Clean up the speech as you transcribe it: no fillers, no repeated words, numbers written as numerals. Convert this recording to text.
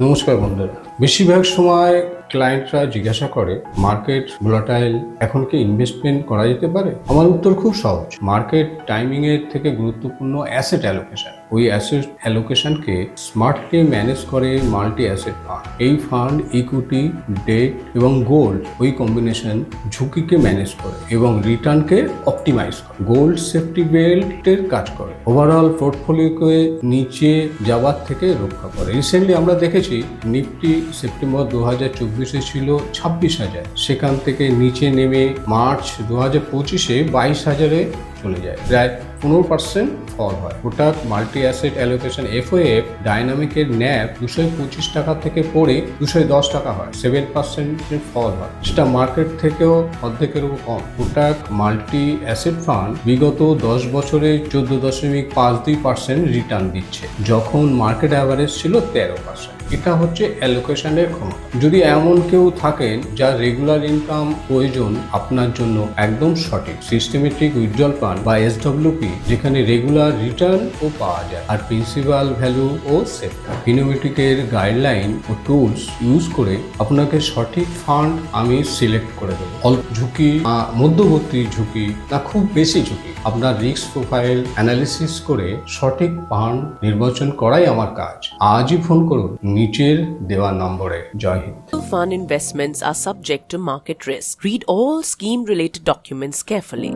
নমস্কার বন্ধুরা। বেশিরভাগ সময় ক্লায়েন্টরা জিজ্ঞাসা করে মার্কেট ভোলাটাইল, এখন কি ইনভেস্টমেন্ট করা যেতে পারে? আমার উত্তর খুব সহজ। মার্কেট টাইমিং এর থেকে গুরুত্বপূর্ণ অ্যাসেট অ্যালোকেশন। ওই অ্যাসেট অ্যালোকেশনকে স্মার্টলি ম্যানেজ করে মাল্টি অ্যাসেট ফান্ড। এই ফান্ড ইকুইটি, ডেট এবং গোল্ড ওই কম্বিনেশন ঝুঁকিকে ম্যানেজ করে এবং রিটার্নকে অপটিমাইজ করে। গোল্ড সেফটি বেল্টের কাজ করে, ওভারঅল পোর্টফোলিওকে নিচে যাওয়ার থেকে রক্ষা করে। রিসেন্টলি আমরা দেখেছি নিফটি সেপ্টেম্বর 2024 ছিল 26,000, সেখান থেকে নিচে নেমে মার্চ 2025 22,000-এ চলে যায়, প্রায় 15% ফল হয়। Kotak multi asset allocation FOF ডাইনামিকের ন্যাপ 225 টাকা থেকে পড়ে 210 টাকা হয়, 7% ফল হয়। সেটা মার্কেট থেকেও অর্ধেকেরও কম। কোটাক মাল্টি অ্যাসেট ফান্ড বিগত 10 বছরে 14.52% রিটার্ন দিচ্ছে, যখন মার্কেট অ্যাভারেজ ছিল 13%। এটা হচ্ছে অ্যালোকেশনের ক্ষমতা। যদি এমন কেউ থাকেন যার রেগুলার ইনকাম প্রয়োজন, আপনার জন্য একদম সঠিক সিস্টেমেটিক মিউচুয়াল ফান্ড বা এসডব্লিউপি, যেখানে রেগুলার রিটার্ন ও পাওয়া যায় আর প্রিন্সিপাল ভ্যালু ও সেফ। ফিনোমেট্রিকের গাইডলাইন ও টুলস ইউজ করে আপনাকে সঠিক ফান্ড আমি সিলেক্ট করে দেবো। অল্প ঝুঁকি, মধ্যবর্তী ঝুঁকি না খুব বেশি ঝুঁকি, আপনার রিস্ক প্রোফাইল অ্যানালিসিস করে সঠিক ফান্ড নির্বাচন করাই আমার কাজ। আজই ফোন করুন নিচের দেওয়া নম্বরে। জয় Hind. Fund investments are subject to market risk. Read all scheme-related documents carefully.